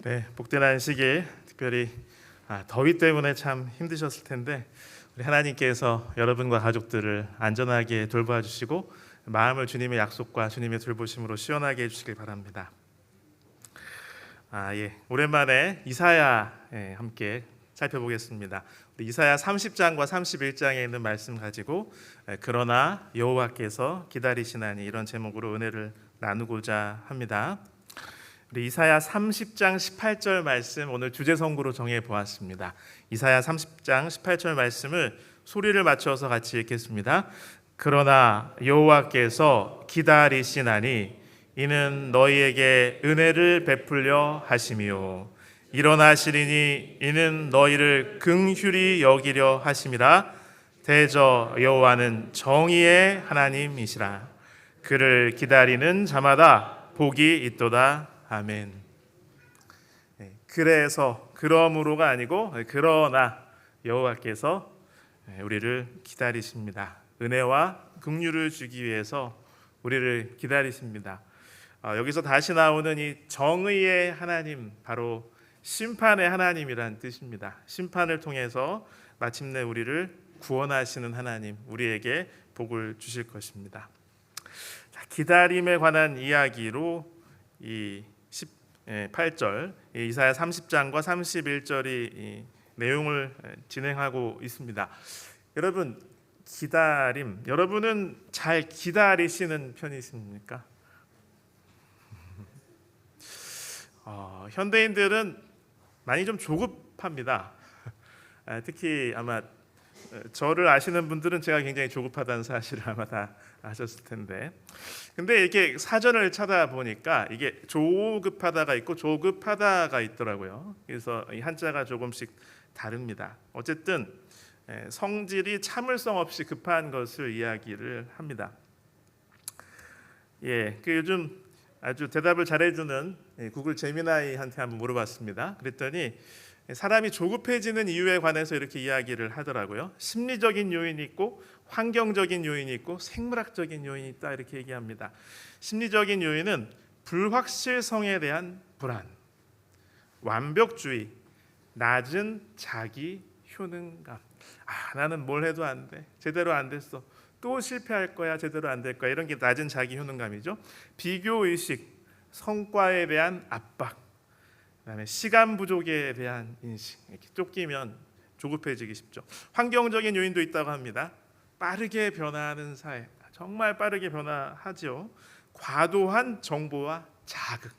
네, 복된 안식일 특별히 더위 때문에 참 힘드셨을 텐데 우리 하나님께서 여러분과 가족들을 안전하게 돌봐 주시고 마음을 주님의 약속과 주님의 돌보심으로 시원하게 해주시길 바랍니다. 오랜만에 이사야 함께 살펴보겠습니다. 우리 이사야 30장과 31장에 있는 말씀 가지고 그러나 여호와께서 기다리시나니 이런 제목으로 은혜를 나누고자 합니다. 우리 이사야 30장 18절 말씀 오늘 주제 선구로 정해 보았습니다. 이사야 30장 18절 말씀을 소리를 맞춰서 같이 읽겠습니다. 그러나 여호와께서 기다리시나니 이는 너희에게 은혜를 베풀려 하심이요 일어나시리니 이는 너희를 긍휼히 여기려 하심이라. 대저 여호와는 정의의 하나님이시라. 그를 기다리는 자마다 복이 있도다. 아멘. 그래서 그러므로가 아니고 그러나 여호와께서 우리를 기다리십니다. 은혜와 긍휼을 주기 위해서 우리를 기다리십니다. 여기서 다시 나오는 이 정의의 하나님, 바로 심판의 하나님이란 뜻입니다. 심판을 통해서 마침내 우리를 구원하시는 하나님, 우리에게 복을 주실 것입니다. 기다림에 관한 이야기로 이 18절 이사야 30장과 31절이 내용을 진행하고 있습니다. 여러분, 기다림, 여러분은 잘 기다리시는 편이십니까? 현대인들은 많이 좀 조급합니다. 특히 아마 저를 아시는 분들은 제가 굉장히 조급하다는 사실을 아마 다 아셨을 텐데, 근데 이렇게 사전을 찾아보니까 이게 조급하다가 있고 조급하다가 있더라고요. 그래서 이 한자가 조금씩 다릅니다. 어쨌든 성질이 참을성 없이 급한 것을 이야기를 합니다. 요즘 아주 대답을 잘해주는 구글 제미나이한테 한번 물어봤습니다. 그랬더니 사람이 조급해지는 이유에 관해서 이렇게 이야기를 하더라고요. 심리적인 요인이 있고 환경적인 요인이 있고 생물학적인 요인이 있다, 이렇게 얘기합니다. 심리적인 요인은 불확실성에 대한 불안, 완벽주의, 낮은 자기 효능감. 나는 뭘 해도 안 돼, 제대로 안 됐어, 또 실패할 거야, 제대로 안 될 거야, 이런 게 낮은 자기 효능감이죠. 비교의식, 성과에 대한 압박, 그다음에 시간 부족에 대한 인식. 이렇게 쫓기면 조급해지기 쉽죠. 환경적인 요인도 있다고 합니다. 빠르게 변화하는 사회, 정말 빠르게 변화하죠. 과도한 정보와 자극,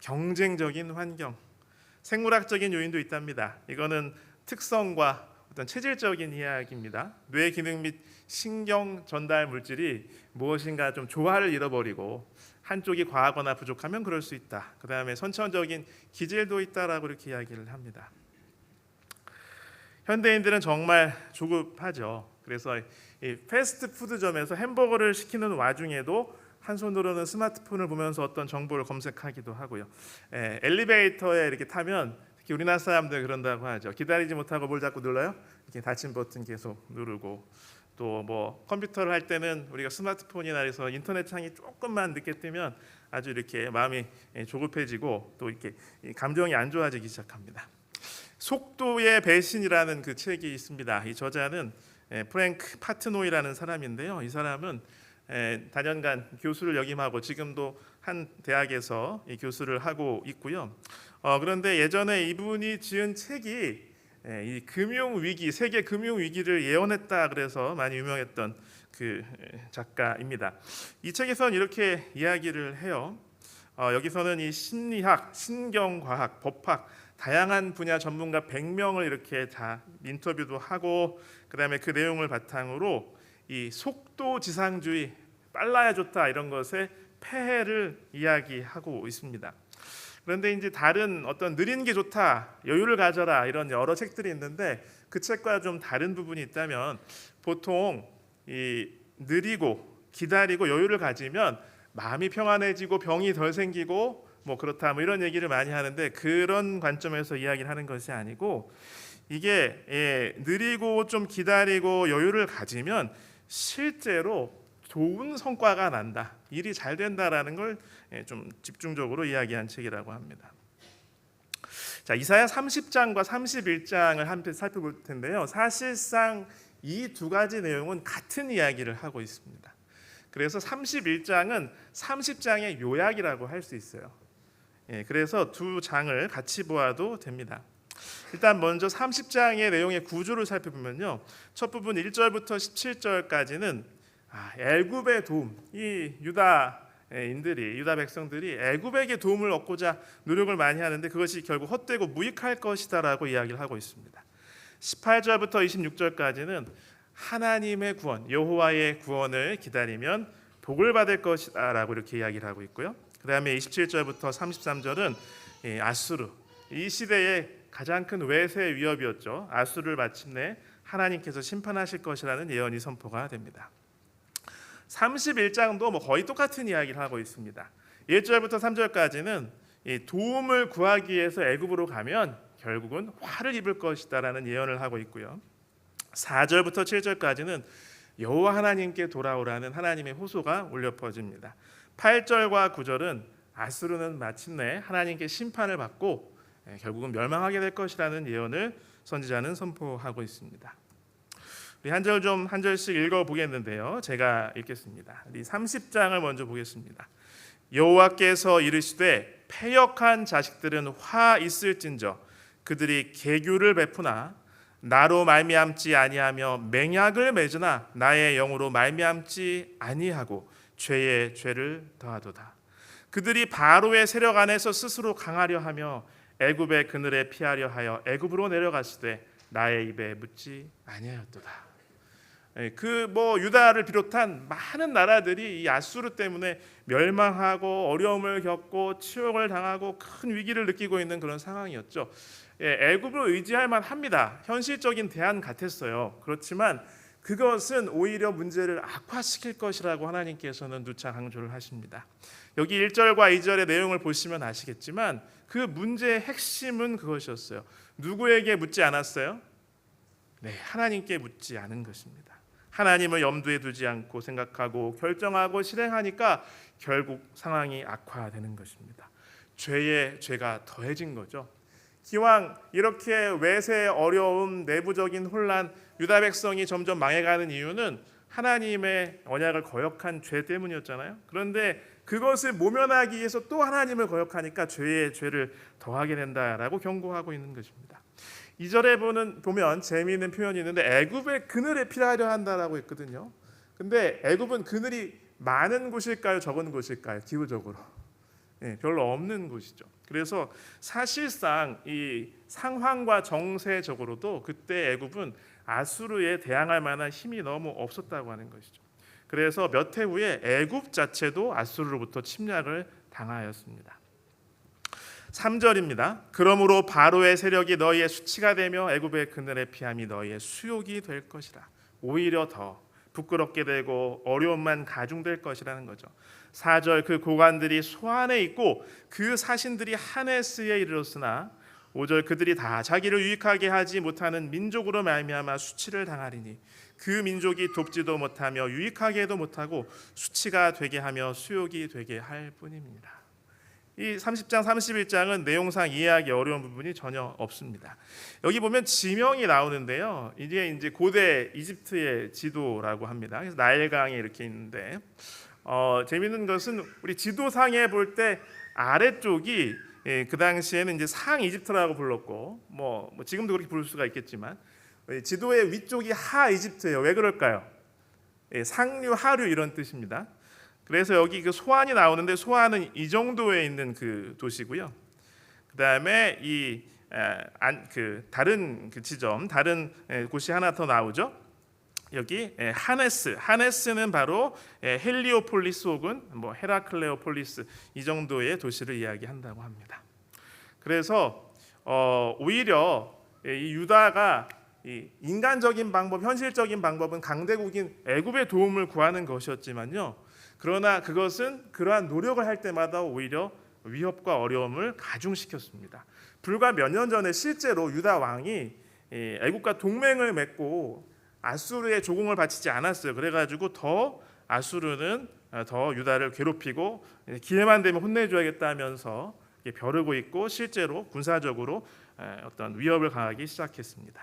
경쟁적인 환경, 생물학적인 요인도 있답니다. 이거는 특성과 어떤 체질적인 이야기입니다. 뇌 기능 및 신경 전달 물질이 무엇인가 좀 조화를 잃어버리고 한쪽이 과하거나 부족하면 그럴 수 있다. 그 다음에 선천적인 기질도 있다라고 이렇게 이야기를 합니다. 현대인들은 정말 조급하죠. 그래서 이 패스트푸드점에서 햄버거를 시키는 와중에도 한 손으로는 스마트폰을 보면서 어떤 정보를 검색하기도 하고요. 엘리베이터에 이렇게 타면 특히 우리나라 사람들 그런다고 하죠. 기다리지 못하고 뭘 자꾸 눌러요? 이렇게 닫힌 버튼 계속 누르고, 또 뭐 컴퓨터를 할 때는 우리가 스마트폰이나 해서 인터넷 창이 조금만 늦게 뜨면 아주 이렇게 마음이 조급해지고 또 이렇게 감정이 안 좋아지기 시작합니다. 속도의 배신이라는 그 책이 있습니다. 이 저자는 프랭크 파트노이라는 사람인데요. 이 사람은 다년간 교수를 역임하고 지금도 한 대학에서 이 교수를 하고 있고요. 그런데 예전에 이분이 지은 책이 이 금융 위기, 세계 금융 위기를 예언했다 그래서 많이 유명했던 그 작가입니다. 이 책에서는 이렇게 이야기를 해요. 여기서는 이 심리학, 신경과학, 법학, 다양한 분야 전문가 100명을 이렇게 다 인터뷰도 하고, 그다음에 그 내용을 바탕으로 이 속도지상주의, 빨라야 좋다, 이런 것의 폐해를 이야기하고 있습니다. 그런데 이제 다른 어떤 느린 게 좋다, 여유를 가져라, 이런 여러 책들이 있는데 그 책과 좀 다른 부분이 있다면, 보통 이 느리고 기다리고 여유를 가지면 마음이 평안해지고 병이 덜 생기고 뭐 그렇다, 뭐 이런 얘기를 많이 하는데, 그런 관점에서 이야기를 하는 것이 아니고, 이게 느리고 좀 기다리고 여유를 가지면 실제로 좋은 성과가 난다, 일이 잘 된다라는 걸 좀 집중적으로 이야기한 책이라고 합니다. 자, 이사야 30장과 31장을 함께 살펴볼 텐데요. 사실상 이 두 가지 내용은 같은 이야기를 하고 있습니다. 그래서 31장은 30장의 요약이라고 할 수 있어요. 그래서 두 장을 같이 보아도 됩니다. 일단 먼저 30장의 내용의 구조를 살펴보면요. 첫 부분 1절부터 17절까지는 애굽의 도움, 이 유다 백성들이 애굽에게 도움을 얻고자 노력을 많이 하는데 그것이 결국 헛되고 무익할 것이다라고 이야기를 하고 있습니다. 18절부터 26절까지는 하나님의 구원, 여호와의 구원을 기다리면 복을 받을 것이다라고 이렇게 이야기를 하고 있고요. 그 다음에 27절부터 33절은 아수르, 이 시대의 가장 큰 외세 위협이었죠. 아수르를 마침내 하나님께서 심판하실 것이라는 예언이 선포가 됩니다. 31장도 거의 똑같은 이야기를 하고 있습니다. 1절부터 3절까지는 도움을 구하기 위해서 애굽으로 가면 결국은 화를 입을 것이다라는 예언을 하고 있고요. 4절부터 7절까지는 여호와 하나님께 돌아오라는 하나님의 호소가 울려 퍼집니다. 8절과 9절은 아수르는 마침내 하나님께 심판을 받고 결국은 멸망하게 될 것이라는 예언을 선지자는 선포하고 있습니다. 우리 한 절씩 읽어 보겠는데요. 제가 읽겠습니다. 우리 30장을 먼저 보겠습니다. 여호와께서 이르시되 패역한 자식들은 화 있을진저 그들이 계교를 베푸나 나로 말미암지 아니하며 맹약을 맺으나 나의 영으로 말미암지 아니하고 죄에 죄를 더하도다. 그들이 바로의 세력 안에서 스스로 강하려 하며 애굽의 그늘에 피하려 하여 애굽으로 내려갔으되 나의 입에 묻지 아니하였도다. 유다를 비롯한 많은 나라들이 이 아수르 때문에 멸망하고 어려움을 겪고 치욕을 당하고 큰 위기를 느끼고 있는 그런 상황이었죠. 애굽을 의지할 만합니다. 현실적인 대안 같았어요. 그렇지만 그것은 오히려 문제를 악화시킬 것이라고 하나님께서는 누차 강조를 하십니다. 여기 1절과 2절의 내용을 보시면 아시겠지만 그 문제의 핵심은 그것이었어요. 누구에게 묻지 않았어요? 하나님께 묻지 않은 것입니다. 하나님을 염두에 두지 않고 생각하고 결정하고 실행하니까 결국 상황이 악화되는 것입니다. 죄에 죄가 더해진 거죠. 기왕 이렇게 외세 어려움, 내부적인 혼란, 유다 백성이 점점 망해가는 이유는 하나님의 언약을 거역한 죄 때문이었잖아요. 그런데 그것을 모면하기 위해서 또 하나님을 거역하니까 죄에 죄를 더하게 된다라고 경고하고 있는 것입니다. 2절에 보면 재미있는 표현이 있는데 애굽의 그늘에 피하려 한다라고 했거든요. 근데 애굽은 그늘이 많은 곳일까요? 적은 곳일까요? 기후적으로 별로 없는 곳이죠. 그래서 사실상 이 상황과 정세적으로도 그때 애굽은 아수르에 대항할 만한 힘이 너무 없었다고 하는 것이죠. 그래서 몇 해 후에 애굽 자체도 아수르로부터 침략을 당하였습니다. 3절입니다. 그러므로 바로의 세력이 너희의 수치가 되며 애굽의 그늘에 피함이 너희의 수욕이 될 것이라. 오히려 더 부끄럽게 되고 어려움만 가중될 것이라는 거죠. 4절 그 고관들이 소안에 있고 그 사신들이 하네스에 이르렀으나 5절 그들이 다 자기를 유익하게 하지 못하는 민족으로 말미암아 수치를 당하리니 그 민족이 돕지도 못하며 유익하게도 못하고 수치가 되게 하며 수욕이 되게 할 뿐입니다. 이 30장 31장은 내용상 이해하기 어려운 부분이 전혀 없습니다. 여기 보면 지명이 나오는데요. 이게 이제 고대 이집트의 지도라고 합니다. 그래서 나일강이 이렇게 있는데 재미있는 것은 우리 지도상에 볼 때 아래쪽이 그 당시에는 이제 상 이집트라고 불렀고 뭐 지금도 그렇게 부를 수가 있겠지만 지도의 위쪽이 하 이집트예요. 왜 그럴까요? 상류 하류 이런 뜻입니다. 그래서 여기 그 소안이 나오는데 소안은 이 정도에 있는 그 도시고요. 그다음에 다른 그 지점 다른 곳이 하나 더 나오죠. 여기 하네스는 바로 헬리오폴리스 혹은 헤라클레오폴리스 이 정도의 도시를 이야기한다고 합니다. 그래서 오히려 이 유다가 이 인간적인 방법, 현실적인 방법은 강대국인 애굽의 도움을 구하는 것이었지만요. 그러나 그것은 그러한 노력을 할 때마다 오히려 위협과 어려움을 가중시켰습니다. 불과 몇 년 전에 실제로 유다 왕이 애굽과 동맹을 맺고 아수르의 조공을 바치지 않았어요. 그래가지고 더 아수르는 더 유다를 괴롭히고 기회만 되면 혼내줘야겠다면서 벼르고 있고 실제로 군사적으로 어떤 위협을 가하기 시작했습니다.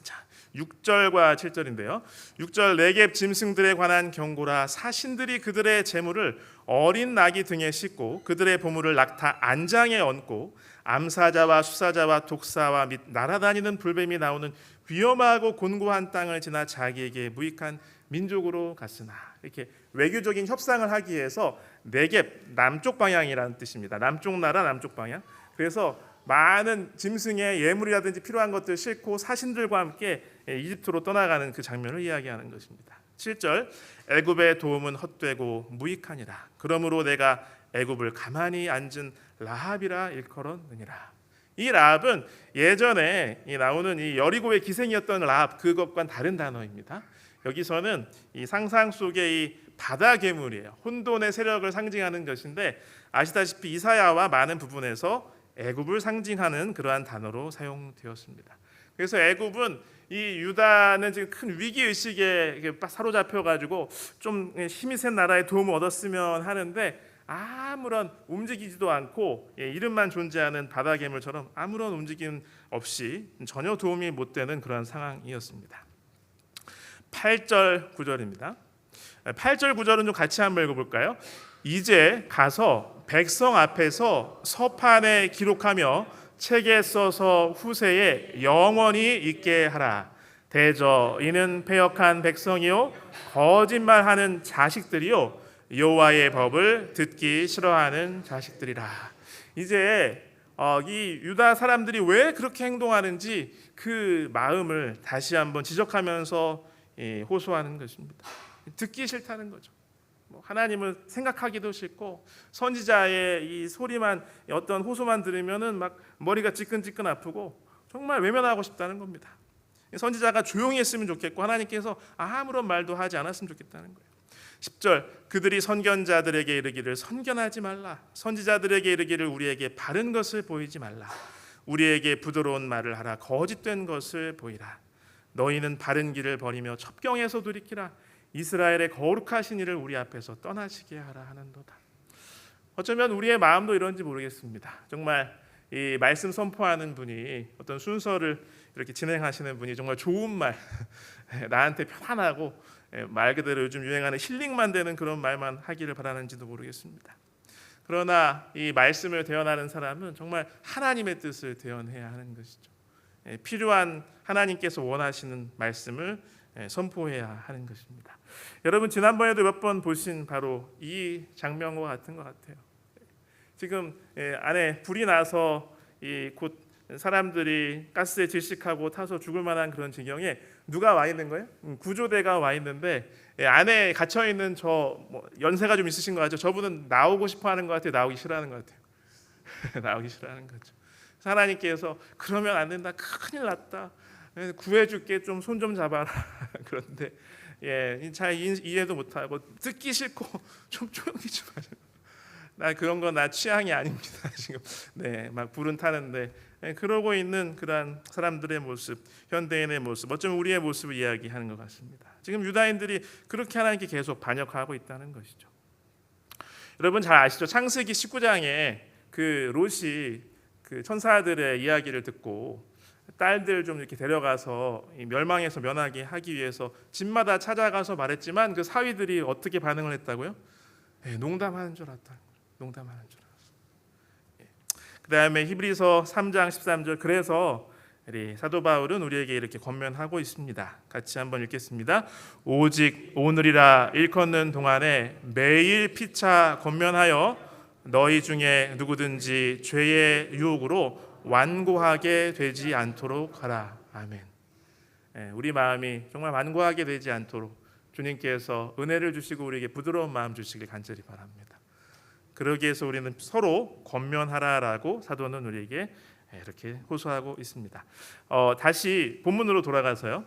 자, 6절과 7절인데요. 6절 네겝 짐승들에 관한 경고라. 사신들이 그들의 재물을 어린 나귀 등에 싣고 그들의 보물을 낙타 안장에 얹고 암사자와 수사자와 독사와 및 날아다니는 불뱀이 나오는 위험하고 곤고한 땅을 지나 자기에게 무익한 민족으로 갔으나, 이렇게 외교적인 협상을 하기 위해서 네겝, 남쪽 방향이라는 뜻입니다. 남쪽 나라, 남쪽 방향. 그래서 많은 짐승의 예물이라든지 필요한 것들 싣고 사신들과 함께 이집트로 떠나가는 그 장면을 이야기하는 것입니다. 7절 애굽의 도움은 헛되고 무익하니라. 그러므로 내가 애굽을 가만히 앉은 라합이라 일컬었느니라. 이 라합은 예전에 나오는 이 여리고의 기생이었던 라합, 그것과는 다른 단어입니다. 여기서는 이 상상 속의 이 바다 괴물이에요. 혼돈의 세력을 상징하는 것인데, 아시다시피 이사야와 많은 부분에서 애굽을 상징하는 그러한 단어로 사용되었습니다. 그래서 애굽은 이 유다는 지금 큰 위기 의식에 사로잡혀 가지고 좀 힘이 센 나라의 도움을 얻었으면 하는데 아무런 움직이지도 않고 이름만 존재하는 바다 괴물처럼 아무런 움직임 없이 전혀 도움이 못 되는 그런 상황이었습니다. 8절 9절입니다. 8절 9절은 좀 같이 한번 읽어볼까요? 이제 가서 백성 앞에서 서판에 기록하며 책에 써서 후세에 영원히 있게 하라. 대저 이는 패역한 백성이요 거짓말하는 자식들이요 여호와의 법을 듣기 싫어하는 자식들이라. 이제 이 유다 사람들이 왜 그렇게 행동하는지 그 마음을 다시 한번 지적하면서 호소하는 것입니다. 듣기 싫다는 거죠. 하나님을 생각하기도 싫고 선지자의 이 소리만, 어떤 호소만 들으면은 막 머리가 지끈지끈 아프고 정말 외면하고 싶다는 겁니다. 선지자가 조용히 했으면 좋겠고 하나님께서 아무런 말도 하지 않았으면 좋겠다는 거예요. 10절 그들이 선견자들에게 이르기를 선견하지 말라. 선지자들에게 이르기를 우리에게 바른 것을 보이지 말라. 우리에게 부드러운 말을 하라. 거짓된 것을 보이라. 너희는 바른 길을 버리며 첩경에서 돌이키라. 이스라엘의 거룩하신 이를 우리 앞에서 떠나시게 하라 하는도다. 어쩌면 우리의 마음도 이런지 모르겠습니다. 정말 이 말씀 선포하는 분이, 어떤 순서를 이렇게 진행하시는 분이 정말 좋은 말, 나한테 편안하고 말 그대로 요즘 유행하는 힐링만 되는 그런 말만 하기를 바라는지도 모르겠습니다. 그러나 이 말씀을 대언하는 사람은 정말 하나님의 뜻을 대언해야 하는 것이죠. 필요한 하나님께서 원하시는 말씀을 선포해야 하는 것입니다. 여러분 지난번에도 몇 번 보신 바로 이 장면과 같은 것 같아요. 지금 안에 불이 나서 곧 사람들이 가스에 질식하고 타서 죽을 만한 그런 지경에 누가 와 있는 거예요? 구조대가 와 있는데 안에 갇혀 있는 저 연세가 좀 있으신 것 같죠? 저분은 나오고 싶어하는 것 같아요. 나오기 싫어하는 것 같아요. 나오기 싫어하는 거죠. 하나님께서 그러면 안 된다. 큰일 났다. 구해줄게. 좀 손 좀 잡아라. 그런데 잘 이해도 못하고 듣기 싫고 좀 조용히 좀 하죠. 나 그런 거 나 취향이 아닙니다. 지금 막 불은 타는데 그러고 있는 그러한 사람들의 모습, 현대인의 모습, 어쩌면 우리의 모습을 이야기하는 것 같습니다. 지금 유다인들이 그렇게 하나님께 계속 반역하고 있다는 것이죠. 여러분 잘 아시죠? 창세기 19장에 그 롯이 그 천사들의 이야기를 듣고 딸들 좀 이렇게 데려가서 멸망에서 면하게 하기 위해서 집마다 찾아가서 말했지만 그 사위들이 어떻게 반응을 했다고요? 농담하는 줄 알았다. 농담하는 줄 알았어. 그 다음에 히브리서 3장 13절 그래서 사도 바울은 우리에게 이렇게 권면하고 있습니다. 같이 한번 읽겠습니다. 오직 오늘이라 일컫는 동안에 매일 피차 권면하여 너희 중에 누구든지 죄의 유혹으로 완고하게 되지 않도록 하라. 아멘. 우리 마음이 정말 완고하게 되지 않도록 주님께서 은혜를 주시고 우리에게 부드러운 마음 주시길 간절히 바랍니다. 그러기 위해서 우리는 서로 권면하라라고 사도는 우리에게 이렇게 호소하고 있습니다. 다시 본문으로 돌아가서요.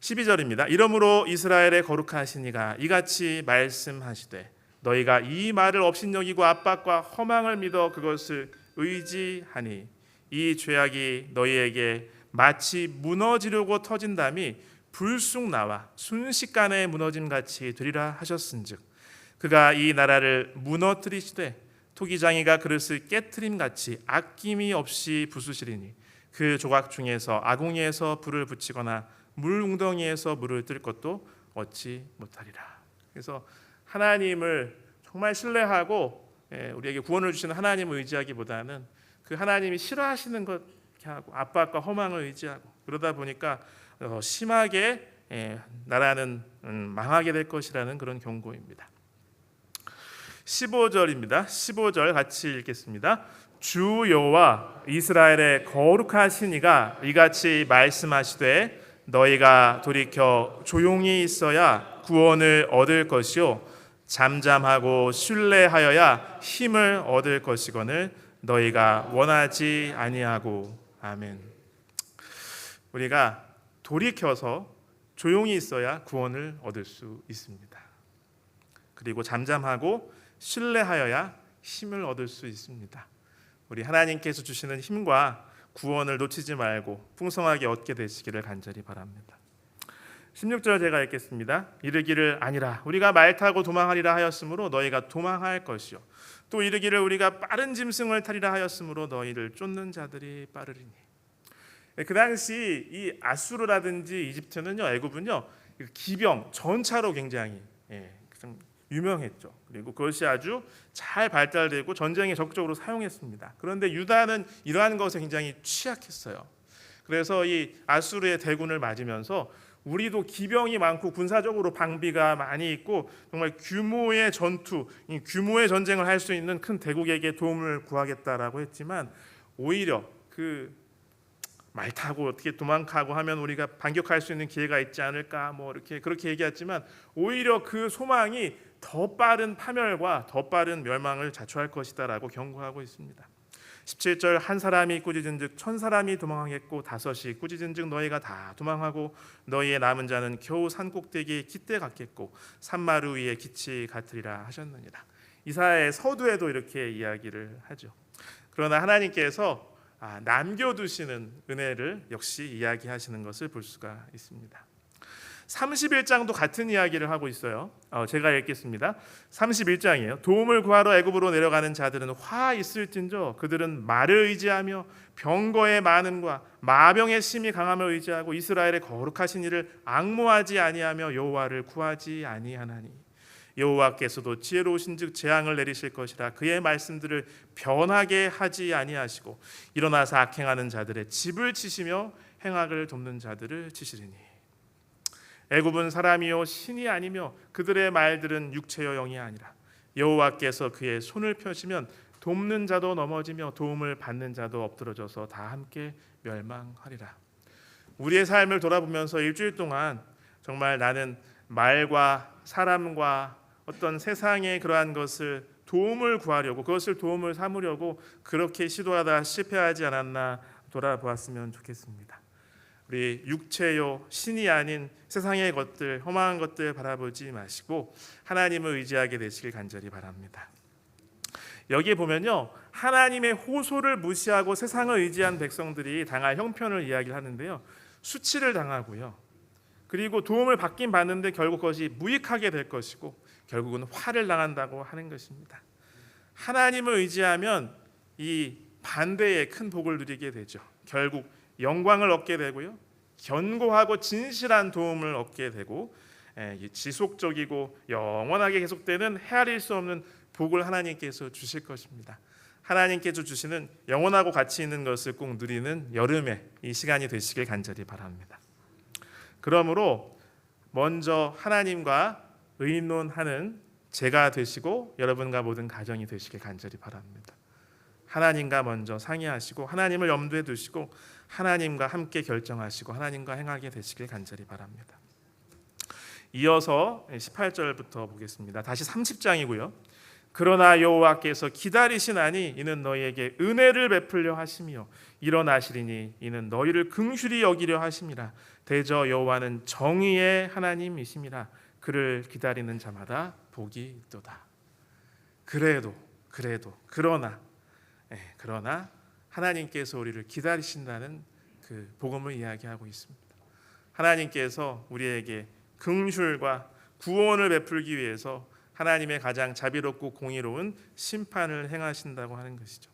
12절입니다. 이러므로 이스라엘의 거룩하신 이가 이같이 말씀하시되 너희가 이 말을 업신여기고 압박과 허망을 믿어 그것을 의지하니 이 죄악이 너희에게 마치 무너지려고 터진 담이 불쑥 나와 순식간에 무너짐 같이 되리라 하셨은즉 그가 이 나라를 무너뜨리시되 토기장이가 그릇을 깨트림 같이 아낌이 없이 부수시리니 그 조각 중에서 아궁이에서 불을 붙이거나 물 웅덩이에서 물을 뜰 것도 얻지 못하리라. 그래서 하나님을 정말 신뢰하고 우리에게 구원을 주시는 하나님을 의지하기보다는 그 하나님이 싫어하시는 것 하고 압박과 허망을 의지하고 그러다 보니까 심하게 나라는 망하게 될 것이라는 그런 경고입니다. 15절입니다. 15절 같이 읽겠습니다. 주 여호와 이스라엘의 거룩하신 이가 이같이 말씀하시되 너희가 돌이켜 조용히 있어야 구원을 얻을 것이요 잠잠하고 신뢰하여야 힘을 얻을 것이거늘 너희가 원하지 아니하고. 아멘. 우리가 돌이켜서 조용히 있어야 구원을 얻을 수 있습니다. 그리고 잠잠하고 신뢰하여야 힘을 얻을 수 있습니다. 우리 하나님께서 주시는 힘과 구원을 놓치지 말고 풍성하게 얻게 되시기를 간절히 바랍니다. 16절 제가 읽겠습니다. 이르기를 아니라 우리가 말 타고 도망하리라 하였으므로 너희가 도망할 것이요 또 이르기를 우리가 빠른 짐승을 타리라 하였으므로 너희를 쫓는 자들이 빠르리니. 그 당시 이 아수르라든지 이집트는요, 애굽은요 기병 전차로 굉장히 좀 유명했죠. 그리고 그것이 아주 잘 발달되고 전쟁에 적극적으로 사용했습니다. 그런데 유다는 이러한 것에 굉장히 취약했어요. 그래서 이 아수르의 대군을 맞으면서 우리도 기병이 많고 군사적으로 방비가 많이 있고 정말 규모의 전투, 규모의 전쟁을 할 수 있는 큰 대국에게 도움을 구하겠다라고 했지만 오히려 그 말 타고 어떻게 도망가고 하면 우리가 반격할 수 있는 기회가 있지 않을까 이렇게 그렇게 얘기했지만 오히려 그 소망이 더 빠른 파멸과 더 빠른 멸망을 자초할 것이다라고 경고하고 있습니다. 17절 한 사람이 꾸짖은즉 1000사람이 도망하겠고 5이 꾸짖은즉 너희가 다 도망하고 너희의 남은 자는 겨우 산꼭대기에 깃대 같겠고 산마루 위에 깃이 같으리라 하셨느니라. 이사야의 서두에도 이렇게 이야기를 하죠. 그러나 하나님께서 남겨두시는 은혜를 역시 이야기하시는 것을 볼 수가 있습니다. 31장도 같은 이야기를 하고 있어요. 제가 읽겠습니다. 31장이에요. 도움을 구하러 애굽으로 내려가는 자들은 화 있을진저 그들은 말을 의지하며 병거의 많음과 마병의 심히 강함을 의지하고 이스라엘의 거룩하신 이를 앙모하지 아니하며 여호와를 구하지 아니하나니 여호와께서도 지혜로우신즉 재앙을 내리실 것이라 그의 말씀들을 변하게 하지 아니하시고 일어나서 악행하는 자들의 집을 치시며 행악을 돕는 자들을 치시리니. 애굽은 사람이요 신이 아니며 그들의 말들은 육체요 영이 아니라 여호와께서 그의 손을 펴시면 돕는 자도 넘어지며 도움을 받는 자도 엎드러져서 다 함께 멸망하리라. 우리의 삶을 돌아보면서 일주일 동안 정말 나는 말과 사람과 어떤 세상의 그러한 것을 도움을 구하려고 그것을 도움을 삼으려고 그렇게 시도하다 실패하지 않았나 돌아보았으면 좋겠습니다. 우리 육체요 신이 아닌 세상의 것들 험한 것들 바라보지 마시고 하나님을 의지하게 되시길 간절히 바랍니다. 여기에 보면요 하나님의 호소를 무시하고 세상을 의지한 백성들이 당할 형편을 이야기하는데요 수치를 당하고요 그리고 도움을 받긴 받는데 결국 그것이 무익하게 될 것이고 결국은 화를 당한다고 하는 것입니다. 하나님을 의지하면 이 반대의 큰 복을 누리게 되죠. 결국 영광을 얻게 되고요 견고하고 진실한 도움을 얻게 되고 지속적이고 영원하게 계속되는 헤아릴 수 없는 복을 하나님께서 주실 것입니다. 하나님께서 주시는 영원하고 가치 있는 것을 꼭 누리는 여름의 이 시간이 되시길 간절히 바랍니다. 그러므로 먼저 하나님과 의논하는 제가 되시고 여러분과 모든 가정이 되시길 간절히 바랍니다. 하나님과 먼저 상의하시고 하나님을 염두에 두시고 하나님과 함께 결정하시고 하나님과 행하게 되시길 간절히 바랍니다. 이어서 18절부터 보겠습니다. 다시 30장이고요. 그러나 여호와께서 기다리시나니 이는 너희에게 은혜를 베풀려 하시며 일어나시리니 이는 너희를 긍휼히 여기려 하심이라. 대저 여호와는 정의의 하나님이심이라. 그를 기다리는 자마다 복이 있도다. 그러나 하나님께서 우리를 기다리신다는 그 복음을 이야기하고 있습니다. 하나님께서 우리에게 긍휼과 구원을 베풀기 위해서 하나님의 가장 자비롭고 공의로운 심판을 행하신다고 하는 것이죠.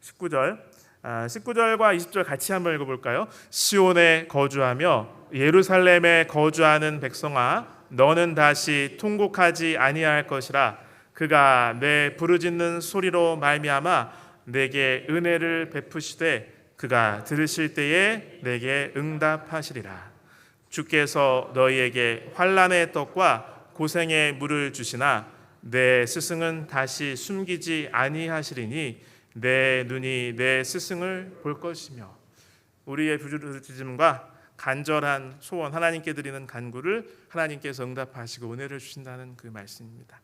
19절과 20절 같이 한번 읽어볼까요? 시온에 거주하며 예루살렘에 거주하는 백성아, 너는 다시 통곡하지 아니할 것이라. 그가 내 부르짖는 소리로 말미암아 내게 은혜를 베푸시되 그가 들으실 때에 내게 응답하시리라. 주께서 너희에게 환난의 떡과 고생의 물을 주시나 내 스승은 다시 숨기지 아니하시리니 내 눈이 내 스승을 볼 것이며. 우리의 부르짖음과 간절한 소원, 하나님께 드리는 간구를 하나님께서 응답하시고 은혜를 주신다는 그 말씀입니다.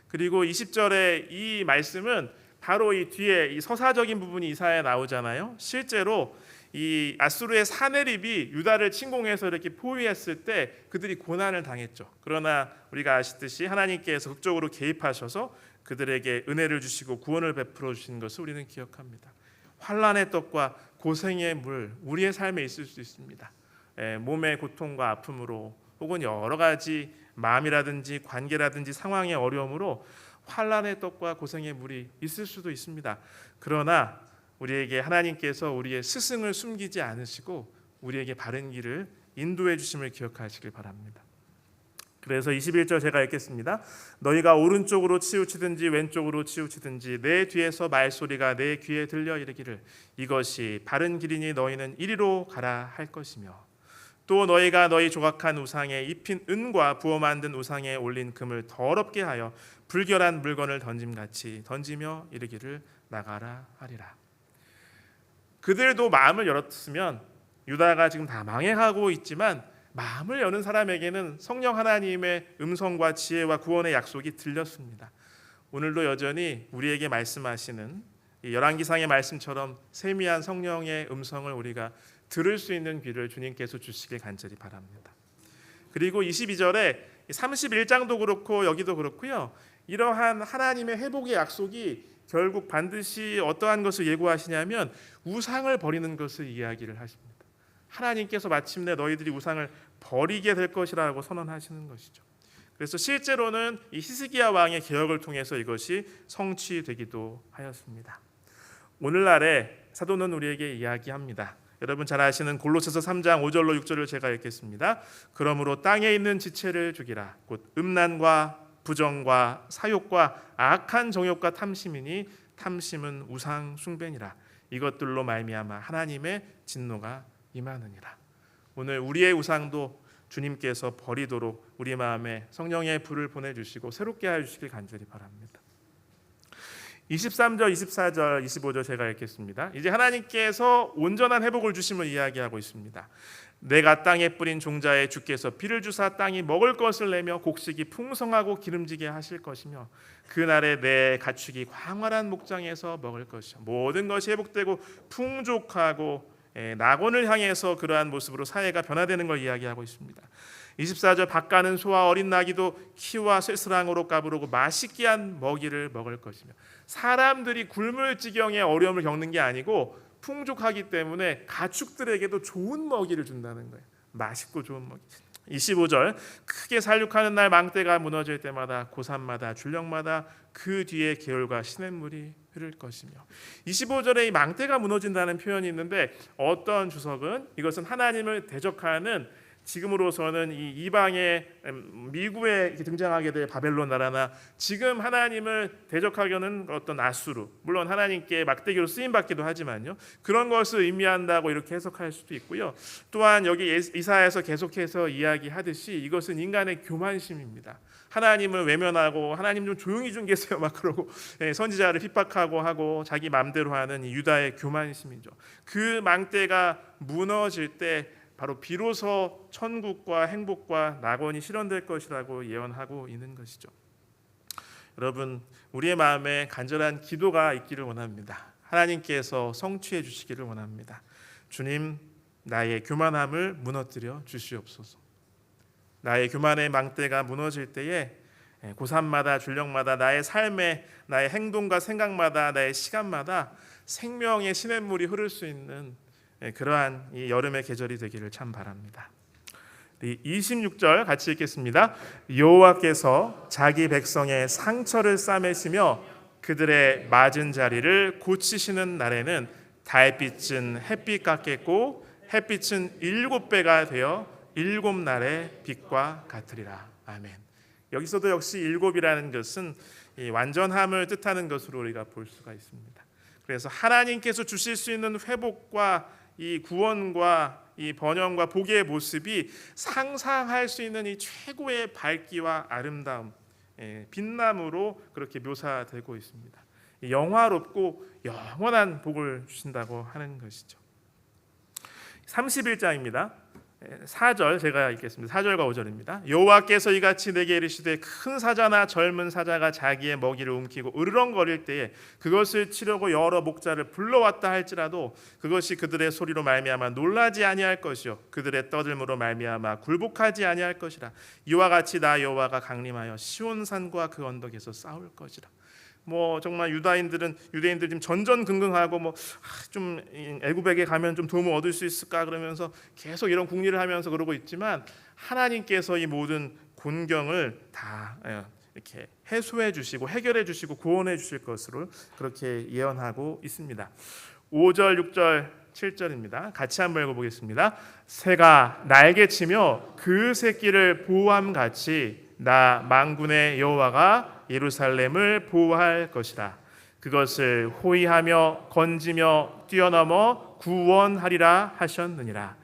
그리고 20절의 이 말씀은 바로 이 뒤에 이 서사적인 부분이 이사야에 나오잖아요. 실제로 이 아수르의 사네립이 유다를 침공해서 이렇게 포위했을 때 그들이 고난을 당했죠. 그러나 우리가 아시듯이 하나님께서 극적으로 개입하셔서 그들에게 은혜를 주시고 구원을 베풀어 주신 것을 우리는 기억합니다. 환난의 떡과 고생의 물, 우리의 삶에 있을 수 있습니다. 몸의 고통과 아픔으로 혹은 여러 가지 마음이라든지 관계라든지 상황의 어려움으로 환난의 떡과 고생의 물이 있을 수도 있습니다. 그러나 우리에게 하나님께서 우리의 스승을 숨기지 않으시고 우리에게 바른 길을 인도해 주심을 기억하시길 바랍니다. 그래서 21절 제가 읽겠습니다. 너희가 오른쪽으로 치우치든지 왼쪽으로 치우치든지 내 뒤에서 말소리가 내 귀에 들려 이르기를 이것이 바른 길이니 너희는 이리로 가라 할 것이며, 또 너희가 너희 조각한 우상에 입힌 은과 부어 만든 우상에 올린 금을 더럽게 하여 불결한 물건을 던짐같이 던지며 이르기를 나가라 하리라. 그들도 마음을 열었으면 유다가 지금 다 망해가고 있지만 마음을 여는 사람에게는 성령 하나님의 음성과 지혜와 구원의 약속이 들렸습니다. 오늘도 여전히 우리에게 말씀하시는 열왕기상의 말씀처럼 세미한 성령의 음성을 우리가 들을 수 있는 귀를 주님께서 주시길 간절히 바랍니다. 그리고 22절에 31장도 그렇고 여기도 그렇고요. 이러한 하나님의 회복의 약속이 결국 반드시 어떠한 것을 예고하시냐면 우상을 버리는 것을 이야기를 하십니다. 하나님께서 마침내 너희들이 우상을 버리게 될 것이라고 선언하시는 것이죠. 그래서 실제로는 이 히스기야 왕의 개혁을 통해서 이것이 성취되기도 하였습니다. 오늘날에 사도는 우리에게 이야기합니다. 여러분 잘 아시는 골로새서 3장 5절로 6절을 제가 읽겠습니다. 그러므로 땅에 있는 지체를 죽이라. 곧 음란과 부정과 사욕과 악한 정욕과 탐심이니 탐심은 우상 숭배니라. 이것들로 말미암아 하나님의 진노가 임하느니라. 오늘 우리의 우상도 주님께서 버리도록 우리 마음에 성령의 불을 보내주시고 새롭게 해주시길 간절히 바랍니다. 23절, 24절, 25절 제가 읽겠습니다. 이제 하나님께서 온전한 회복을 주심을 이야기하고 있습니다. 내가 땅에 뿌린 종자에 주께서 비를 주사 땅이 먹을 것을 내며 곡식이 풍성하고 기름지게 하실 것이며 그날에 내 가축이 광활한 목장에서 먹을 것이요 모든 것이 회복되고 풍족하고 낙원을 향해서 그러한 모습으로 사회가 변화되는 걸 이야기하고 있습니다. 24절 밭가는 소와 어린 나귀도 키와 쇠스랑으로 까부르고 맛있게 한 먹이를 먹을 것이며 사람들이 굶을 지경의 어려움을 겪는 게 아니고 풍족하기 때문에 가축들에게도 좋은 먹이를 준다는 거예요. 맛있고 좋은 먹이. 25절 크게 살육하는 날 망대가 무너질 때마다 고산마다 줄령마다 그 뒤에 계율과 시냇물이 흐를 것이며 25절에 이 망대가 무너진다는 표현이 있는데 어떤 주석은 이것은 하나님을 대적하는 지금으로서는 이 이방의 미국에 등장하게 될 바벨론 나라나 지금 하나님을 대적하려는 어떤 아수르, 물론 하나님께 막대기로 쓰임 받기도 하지만요, 그런 것을 의미한다고 이렇게 해석할 수도 있고요. 또한 여기 이사야에서 계속해서 이야기하듯이 이것은 인간의 교만심입니다. 하나님을 외면하고 하나님 좀 조용히 좀 계세요 막 그러고 선지자를 핍박하고 하고 자기 마음대로 하는 이 유다의 교만심이죠. 그 망대가 무너질 때 바로 비로소 천국과 행복과 낙원이 실현될 것이라고 예언하고 있는 것이죠. 여러분 우리의 마음에 간절한 기도가 있기를 원합니다. 하나님께서 성취해 주시기를 원합니다. 주님 나의 교만함을 무너뜨려 주시옵소서. 나의 교만의 망대가 무너질 때에 고산마다 줄령마다 나의 삶에 나의 행동과 생각마다 나의 시간마다 생명의 시냇물이 흐를 수 있는 그러한 이 여름의 계절이 되기를 참 바랍니다. 우리 26절 같이 읽겠습니다. 여호와께서 자기 백성의 상처를 싸매시며 그들의 맞은 자리를 고치시는 날에는 달빛은 햇빛 같겠고 햇빛은 7배가 되어 7날의 빛과 같으리라. 아멘. 여기서도 역시 7이라는 것은 이 완전함을 뜻하는 것으로 우리가 볼 수가 있습니다. 그래서 하나님께서 주실 수 있는 회복과 이 구원과 이 번영과 복의 모습이 상상할 수 있는 이 최고의 밝기와 아름다움, 빛남으로 그렇게 묘사되고 있습니다. 영화롭고 영원한 복을 주신다고 하는 것이죠. 31장입니다. 4절 제가 읽겠습니다. 4절과 5절입니다. 여호와께서 이같이 내게 이르시되 큰 사자나 젊은 사자가 자기의 먹이를 움키고 으르렁거릴 때에 그것을 치려고 여러 목자를 불러왔다 할지라도 그것이 그들의 소리로 말미암아 놀라지 아니할 것이요 그들의 떠들므로 말미암아 굴복하지 아니할 것이라. 이와 같이 나 여호와가 강림하여 시온산과 그 언덕에서 싸울 것이라. 정말 유대인들 지금 전전긍긍하고 좀 애굽에게 가면 좀 도움을 얻을 수 있을까 그러면서 계속 이런 궁리를 하면서 그러고 있지만 하나님께서 이 모든 곤경을 다 이렇게 해소해 주시고 해결해 주시고 구원해 주실 것으로 그렇게 예언하고 있습니다. 5절, 6절, 7절입니다. 같이 한번 읽어보겠습니다. 새가 날개치며 그 새끼를 보호함 같이 나 만군의 여호와가 예루살렘을 보호할 것이라. 그것을 호위하며 건지며 뛰어넘어 구원하리라 하셨느니라.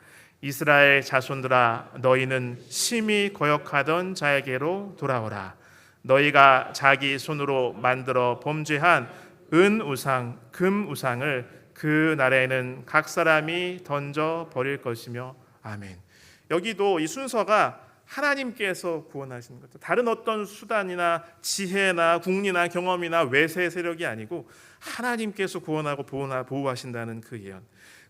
이스라엘 자손들아 너희는 심히 거역하던 자에게로 돌아오라. 너희가 자기 손으로 만들어 범죄한 은 우상 금 우상을 그 날에는 각 사람이 던져 버릴 것이며. 아멘. 여기도 이 순서가 하나님께서 구원하시는 것도 다른 어떤 수단이나 지혜나 국리나 경험이나 외세 세력이 아니고 하나님께서 구원하고 보호하신다는 그 예언.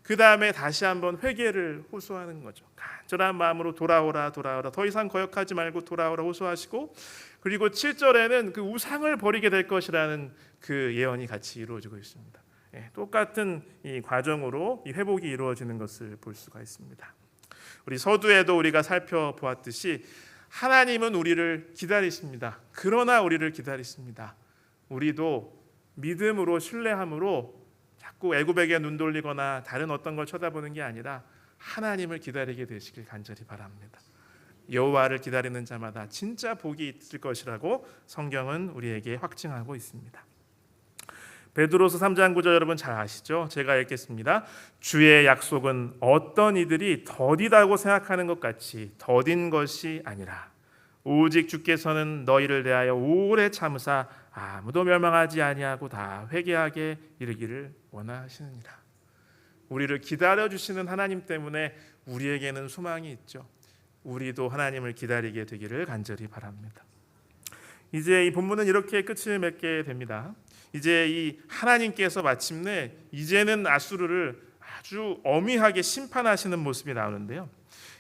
그 다음에 다시 한번 회개를 호소하는 거죠. 간절한 마음으로 돌아오라 돌아오라, 더 이상 거역하지 말고 돌아오라 호소하시고, 그리고 7절에는 그 우상을 버리게 될 것이라는 그 예언이 같이 이루어지고 있습니다. 똑같은 이 과정으로 이 회복이 이루어지는 것을 볼 수가 있습니다. 우리 서두에도 우리가 살펴보았듯이 하나님은 우리를 기다리십니다. 그러나 우리를 기다리십니다. 우리도 믿음으로 신뢰함으로 자꾸 애굽에게 눈 돌리거나 다른 어떤 걸 쳐다보는 게 아니라 하나님을 기다리게 되시길 간절히 바랍니다. 여호와를 기다리는 자마다 진짜 복이 있을 것이라고 성경은 우리에게 확증하고 있습니다. 베드로서 3장 9절 여러분 잘 아시죠? 제가 읽겠습니다. 주의 약속은 어떤 이들이 더디다고 생각하는 것 같이 더딘 것이 아니라 오직 주께서는 너희를 대하여 오래 참으사 아무도 멸망하지 아니하고 다 회개하게 이르기를 원하시느니라. 우리를 기다려주시는 하나님 때문에 우리에게는 소망이 있죠. 우리도 하나님을 기다리게 되기를 간절히 바랍니다. 이제 이 본문은 이렇게 끝을 맺게 됩니다. 이제 이 하나님께서 마침내 이제는 아수르를 아주 엄히하게 심판하시는 모습이 나오는데요.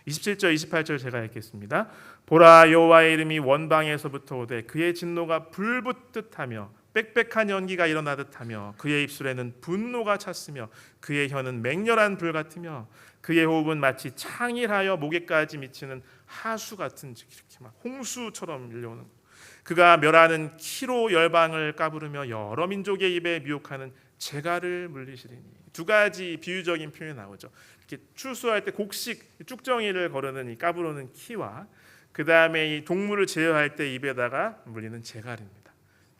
27절 28절 제가 읽겠습니다. 보라, 여호와의 이름이 원방에서부터 오되 그의 진노가 불붙듯하며 빽빽한 연기가 일어나듯 하며 그의 입술에는 분노가 찼으며 그의 혀는 맹렬한 불 같으며 그의 호흡은 마치 창일하여 목에까지 미치는 하수 같은, 이렇게 막 홍수처럼 밀려오는 것. 그가 멸하는 키로 열방을 까부르며 여러 민족의 입에 미혹하는 재갈을 물리시리니. 두 가지 비유적인 표현이 나오죠. 이렇게 추수할 때 곡식 쭉정이를 거르는 이 까부르는 키와 그 다음에 이 동물을 제어할 때 입에다가 물리는 재갈입니다.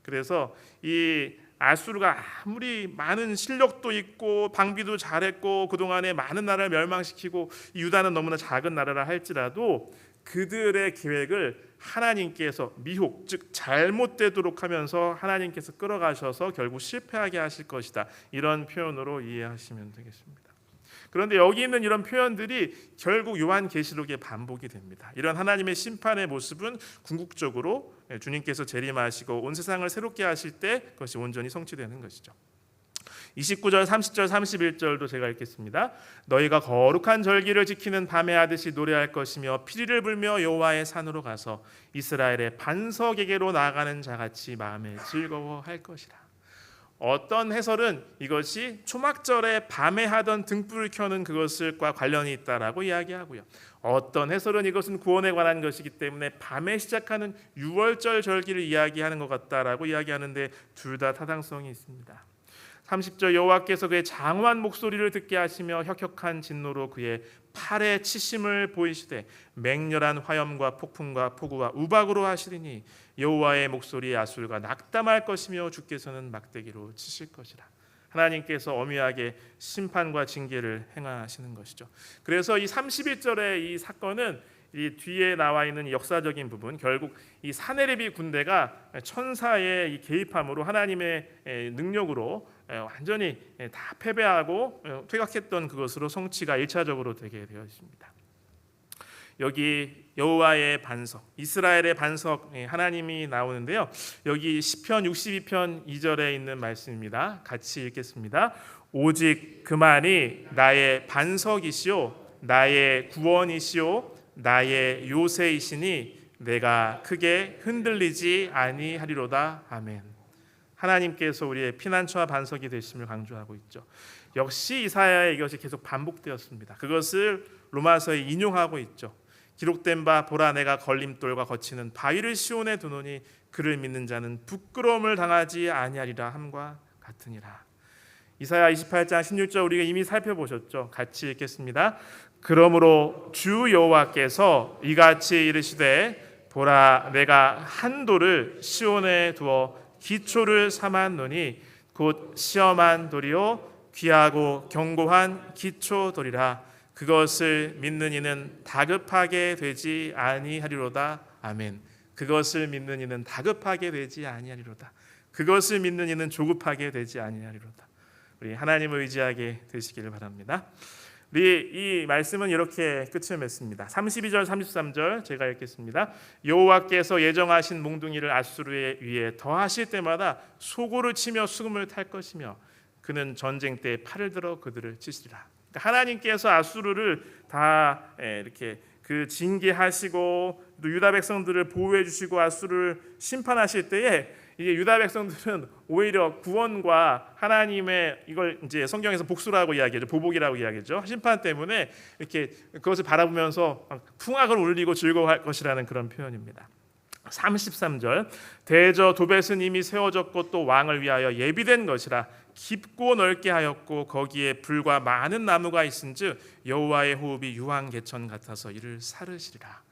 그래서 이 아수르가 아무리 많은 실력도 있고 방비도 잘했고 그동안에 많은 나라를 멸망시키고 유다는 너무나 작은 나라라 할지라도 그들의 계획을 하나님께서 미혹, 즉 잘못되도록 하면서 하나님께서 끌어가셔서 결국 실패하게 하실 것이다. 이런 표현으로 이해하시면 되겠습니다. 그런데 여기 있는 이런 표현들이 결국 요한계시록에 반복이 됩니다. 이런 하나님의 심판의 모습은 궁극적으로 주님께서 재림하시고 온 세상을 새롭게 하실 때 그것이 온전히 성취되는 것이죠. 29절, 30절, 31절도 제가 읽겠습니다. 너희가 거룩한 절기를 지키는 밤에 하듯이 노래할 것이며 피리를 불며 여호와의 산으로 가서 이스라엘의 반석에게로 나아가는 자같이 마음에 즐거워할 것이라. 어떤 해설은 이것이 초막절에 밤에 하던 등불을 켜는 그것과 관련이 있다라고 이야기하고요. 어떤 해설은 이것은 구원에 관한 것이기 때문에 밤에 시작하는 유월절 절기를 이야기하는 것 같다라고 이야기하는데 둘 다 타당성이 있습니다. 30절 여호와께서 그의 장엄한 목소리를 듣게 하시며 혁혁한 진노로 그의 팔에 치심을 보이시되 맹렬한 화염과 폭풍과 폭우와 우박으로 하시리니 여호와의 목소리에 아술과 낙담할 것이며 주께서는 막대기로 치실 것이라. 하나님께서 엄하게 심판과 징계를 행하시는 것이죠. 그래서 이 31절의 이 사건은 이 뒤에 나와 있는 이 역사적인 부분, 결국 이 사네립이 군대가 천사의 이 개입함으로 하나님의 능력으로 완전히 다 패배하고 퇴각했던 그것으로 성취가 1차적으로 되게 되어 있습니다. 여기 여호와의 반석, 이스라엘의 반석 하나님이 나오는데요. 여기 시편 62편 2절에 있는 말씀입니다. 같이 읽겠습니다. 오직 그만이 나의 반석이시오 나의 구원이시오 나의 요새이시니 내가 크게 흔들리지 아니하리로다. 아멘. 하나님께서 우리의 피난처와 반석이 되심을 강조하고 있죠. 역시 이사야의 이것이 계속 반복되었습니다. 그것을 로마서에 인용하고 있죠. 기록된 바 보라 내가 걸림돌과 거치는 바위를 시온에 두노니 그를 믿는 자는 부끄러움을 당하지 아니하리라 함과 같으니라. 이사야 28장 16절 우리가 이미 살펴보셨죠. 같이 읽겠습니다. 그러므로 주 여호와께서 이같이 이르시되 보라 내가 한 돌을 시온에 두어 기초를 삼았노니 곧 시험한 돌이요 귀하고 견고한 기초돌이라. 그것을 믿는 이는 다급하게 되지 아니하리로다. 아멘. 그것을 믿는 이는 다급하게 되지 아니하리로다. 그것을 믿는 이는 조급하게 되지 아니하리로다. 우리 하나님을 의지하게 되시기를 바랍니다. 우리 이 말씀은 이렇게 끝을 맺습니다. 32절 33절 제가 읽겠습니다. 여호와께서 예정하신 몽둥이를 아수르 위에 더하실 때마다 소고를 치며 수금을 탈 것이며 그는 전쟁 때 팔을 들어 그들을 치시리라. 하나님께서 아수르를 다 이렇게 그 징계하시고 또 유다 백성들을 보호해 주시고 아수르를 심판하실 때에 이게 유다 백성들은 오히려 구원과 하나님의 이걸 이제 성경에서 복수라고 이야기하죠. 보복이라고 이야기하죠. 심판 때문에 이렇게 그것을 바라보면서 풍악을 울리고 즐거워할 것이라는 그런 표현입니다. 33절 대저 도벳은 이미 세워졌고 또 왕을 위하여 예비된 것이라. 깊고 넓게 하였고 거기에 불과 많은 나무가 있은즉 여호와의 호흡이 유황 개천 같아서 이를 사르시리라.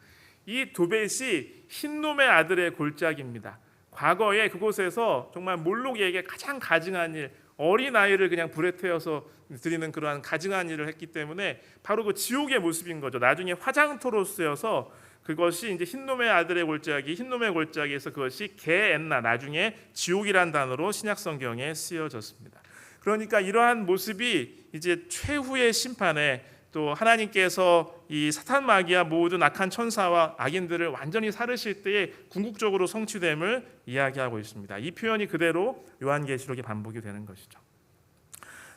이 도벳이 흰놈의 아들의 골짜기입니다. 과거에 그곳에서 정말 몰록에게 가장 가증한 일, 어린 아이를 그냥 불에 태워서 드리는 그러한 가증한 일을 했기 때문에 바로 그 지옥의 모습인 거죠. 나중에 화장토로 쓰여서 그것이 이제 흰놈의 아들의 골짜기, 흰놈의 골짜기에서 그것이 게엔나, 나중에 지옥이란 단어로 신약 성경에 쓰여졌습니다. 그러니까 이러한 모습이 이제 최후의 심판에 또 하나님께서 이 사탄 마귀와 모든 악한 천사와 악인들을 완전히 사르실 때에 궁극적으로 성취됨을 이야기하고 있습니다. 이 표현이 그대로 요한계시록에 반복이 되는 것이죠.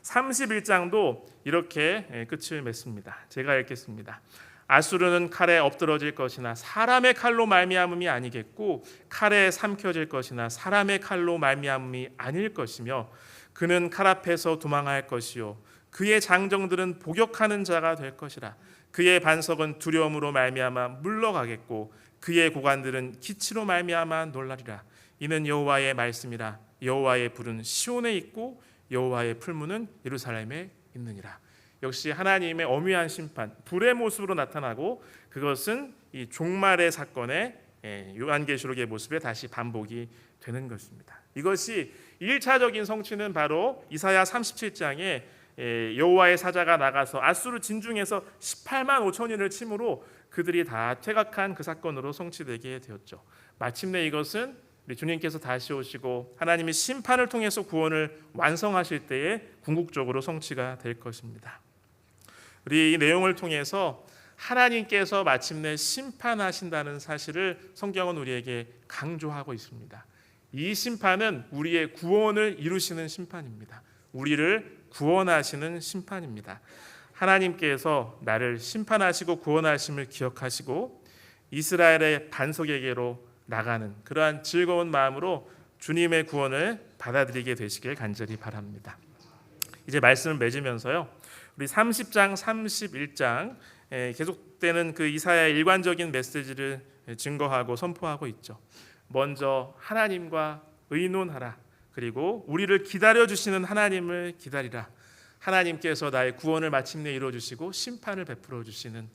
31장도 이렇게 끝을 맺습니다. 제가 읽겠습니다. 아수르는 칼에 엎드러질 것이나 사람의 칼로 말미암음이 아니겠고 칼에 삼켜질 것이나 사람의 칼로 말미암음이 아닐 것이며 그는 칼 앞에서 도망할 것이요 그의 장정들은 복역하는 자가 될 것이라. 그의 반석은 두려움으로 말미암아 물러가겠고 그의 고관들은 기치로 말미암아 놀라리라. 이는 여호와의 말씀이라. 여호와의 불은 시온에 있고 여호와의 풀무는 예루살렘에 있느니라. 역시 하나님의 엄위한 심판, 불의 모습으로 나타나고 그것은 이 종말의 사건의 요한계시록의 모습에 다시 반복이 되는 것입니다. 이것이 1차적인 성취는 바로 이사야 37장에 여호와의 사자가 나가서 아수르 진중에서 18만 5천인을 침으로 그들이 다 퇴각한 그 사건으로 성취되게 되었죠. 마침내 이것은 우리 주님께서 다시 오시고 하나님이 심판을 통해서 구원을 완성하실 때에 궁극적으로 성취가 될 것입니다. 우리 이 내용을 통해서 하나님께서 마침내 심판하신다는 사실을 성경은 우리에게 강조하고 있습니다. 이 심판은 우리의 구원을 이루시는 심판입니다. 우리를 구원하시는 심판입니다. 하나님께서 나를 심판하시고 구원하심을 기억하시고 이스라엘의 반석에게로 나가는 그러한 즐거운 마음으로 주님의 구원을 받아들이게 되시길 간절히 바랍니다. 이제 말씀을 맺으면서요. 우리 30장, 31장 계속되는 그 이사야의 일관적인 메시지를 증거하고 선포하고 있죠. 먼저 하나님과 의논하라. 그리고 우리를 기다려 주시는 하나님을 기다리라. 하나님께서 나의 구원을 마침내 이루어 주시고 심판을 베풀어 주시는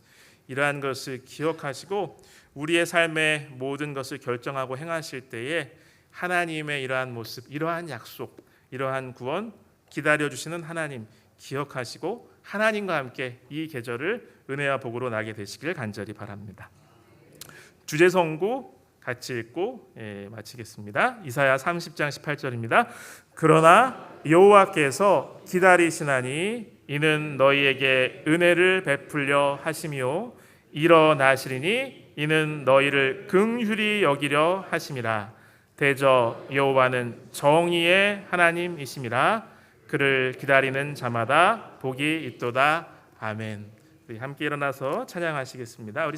이러한 것을 기억하시고 우리의 삶의 모든 것을 결정하고 행하실 때에 하나님의 이러한 모습, 이러한 약속, 이러한 구원 기다려 주시는 하나님 기억하시고 하나님과 함께 이 계절을 은혜와 복으로 나게 되시길 간절히 바랍니다. 주제 선고 같이 읽고 마치겠습니다. 이사야 30장 18절입니다. 그러나 여호와께서 기다리시나니 이는 너희에게 은혜를 베풀려 하심이요 일어나시리니 이는 너희를 긍휼히 여기려 하심이라. 대저 여호와는 정의의 하나님이심이라. 그를 기다리는 자마다 복이 있도다. 아멘. 우리 함께 일어나서 찬양하시겠습니다. 우리